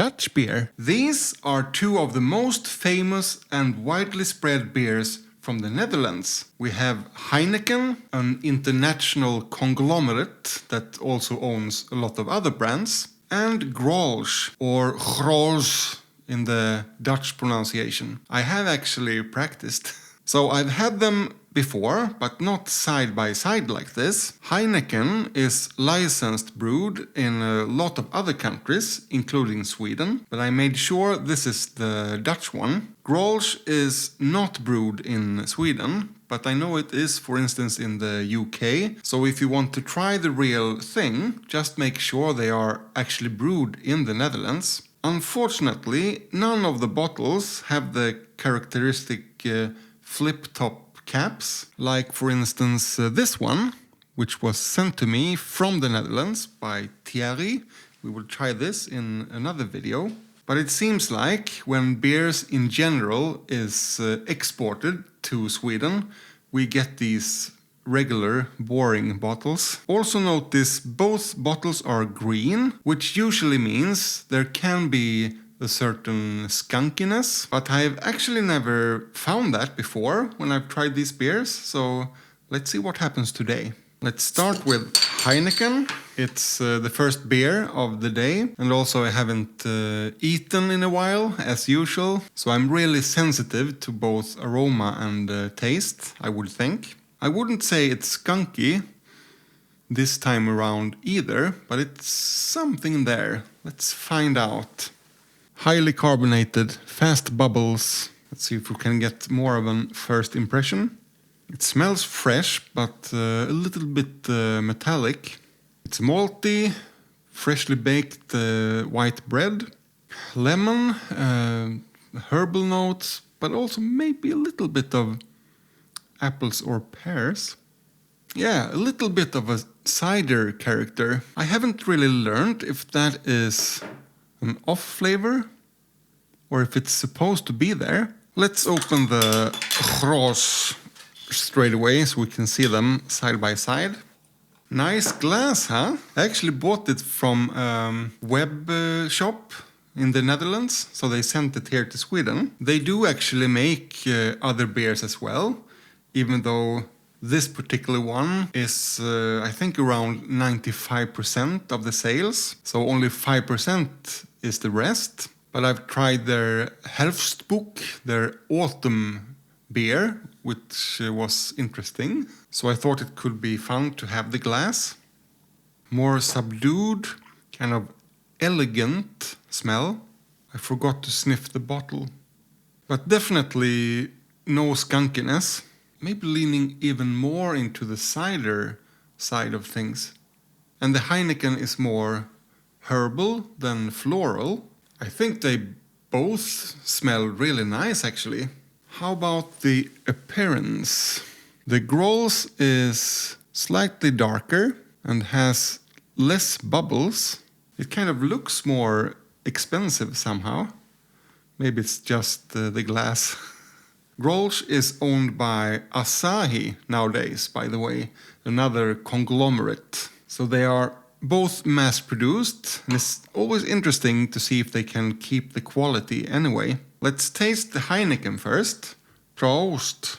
Dutch beer. These are two of the most famous and widely spread beers from the Netherlands. We have Heineken, an international conglomerate that also owns a lot of other brands, and Grolsch, or Grolsch in the Dutch pronunciation. I have actually practiced. So I've had them before, but not side by side like this. Heineken is licensed brewed in a lot of other countries, including Sweden, but I made sure this is the Dutch one. Grolsch is not brewed in Sweden, but I know it is, for instance, in the UK. So if you want to try the real thing, just make sure they are actually brewed in the Netherlands. Unfortunately, none of the bottles have the characteristic flip-top caps, like for instance this one, which was sent to me from the Netherlands by Thierry. We will try this in another video. But it seems like when beers in general is exported to Sweden, we get these regular, boring bottles. Also notice both bottles are green, which usually means there can be a certain skunkiness, but I've actually never found that before when I've tried these beers, so let's see what happens today. Let's start with Heineken. It's the first beer of the day, and also I haven't eaten in a while, as usual, so I'm really sensitive to both aroma and taste, I would think. I wouldn't say it's skunky this time around either, but it's something there. Let's find out. Highly carbonated, fast bubbles. Let's see if we can get more of a first impression. It smells fresh, but a little bit metallic. It's malty, freshly baked white bread, lemon, herbal notes, but also maybe a little bit of apples or pears. Yeah, a little bit of a cider character. I haven't really learned if that is an off flavor or if it's supposed to be there. Let's open the Grolsch straight away so we can see them side by side. Nice glass, huh? I actually bought it from web shop in the Netherlands, so they sent it here to Sweden. They do actually make other beers as well, even though this particular one is, I think, around 95% of the sales. So only 5% is the rest. But I've tried their Herfstbock, their autumn beer, which was interesting. So I thought it could be fun to have the glass. More subdued, kind of elegant smell. I forgot to sniff the bottle. But definitely no skunkiness. Maybe leaning even more into the cider side of things. And the Heineken is more herbal than floral. I think they both smell really nice, actually. How about the appearance? The Grolsch is slightly darker and has less bubbles. It kind of looks more expensive somehow. Maybe it's just the glass. Grolsch is owned by Asahi nowadays, by the way, another conglomerate. So they are both mass-produced, and it's always interesting to see if they can keep the quality anyway. Let's taste the Heineken first. Prost!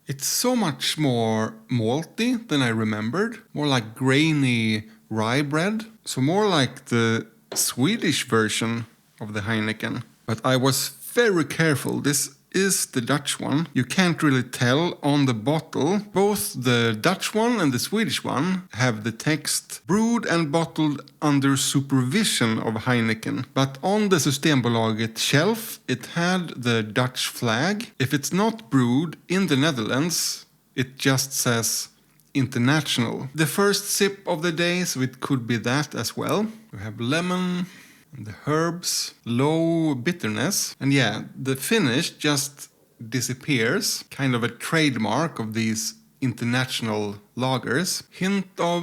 It's so much more malty than I remembered. More like grainy rye bread. So more like the Swedish version of the Heineken. But I was very careful. This is the Dutch one. You can't really tell on the bottle. Both the Dutch one and the Swedish one have the text brewed and bottled under supervision of Heineken. But on the Systembolaget shelf, it had the Dutch flag. If it's not brewed in the Netherlands, it just says international. The first sip of the day, so it could be that as well. We have lemon. And the herbs, low bitterness, and yeah, the finish just disappears, kind of a trademark of these international lagers. Hint of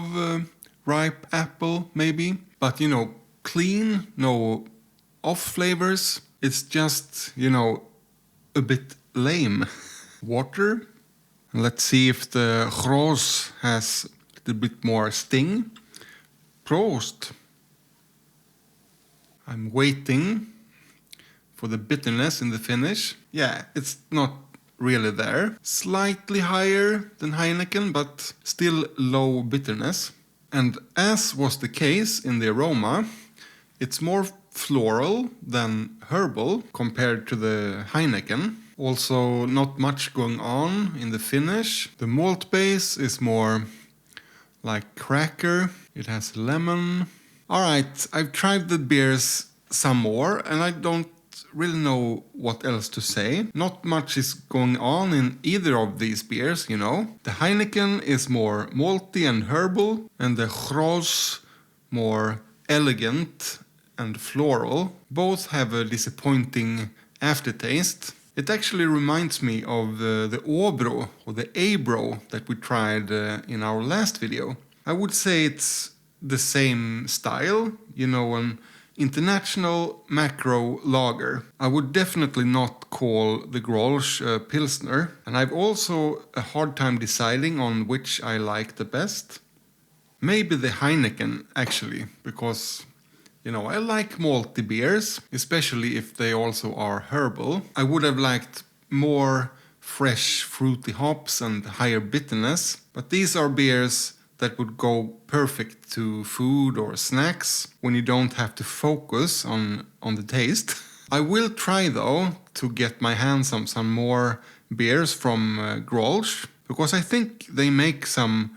ripe apple, maybe, but you know, clean, no off flavors. It's just, you know, a bit lame. Water. Let's see if the Grolsch has a little bit more sting. Prost! I'm waiting for the bitterness in the finish. Yeah, it's not really there. Slightly higher than Heineken, but still low bitterness. And as was the case in the aroma, it's more floral than herbal compared to the Heineken. Also not much going on in the finish. The malt base is more like cracker. It has lemon. Alright, I've tried the beers some more and I don't really know what else to say. Not much is going on in either of these beers, you know. The Heineken is more malty and herbal, and the Grolsch more elegant and floral. Both have a disappointing aftertaste. It actually reminds me of the Åbro or the Abro that we tried in our last video. I would say it's the same style, you know, an international macro lager. I would definitely not call the Grolsch a Pilsner, and I've also a hard time deciding on which I like the best. Maybe the Heineken, actually, because, you know, I like malty beers, especially if they also are herbal. I would have liked more fresh fruity hops and higher bitterness, but these are beers that would go perfect to food or snacks when you don't have to focus on the taste. I will try though to get my hands on some more beers from Grolsch, because I think they make some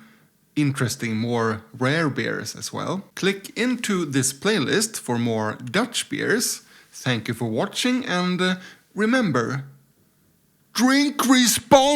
interesting, more rare beers as well. Click into this playlist for more Dutch beers. Thank you for watching, and remember, drink responsibly!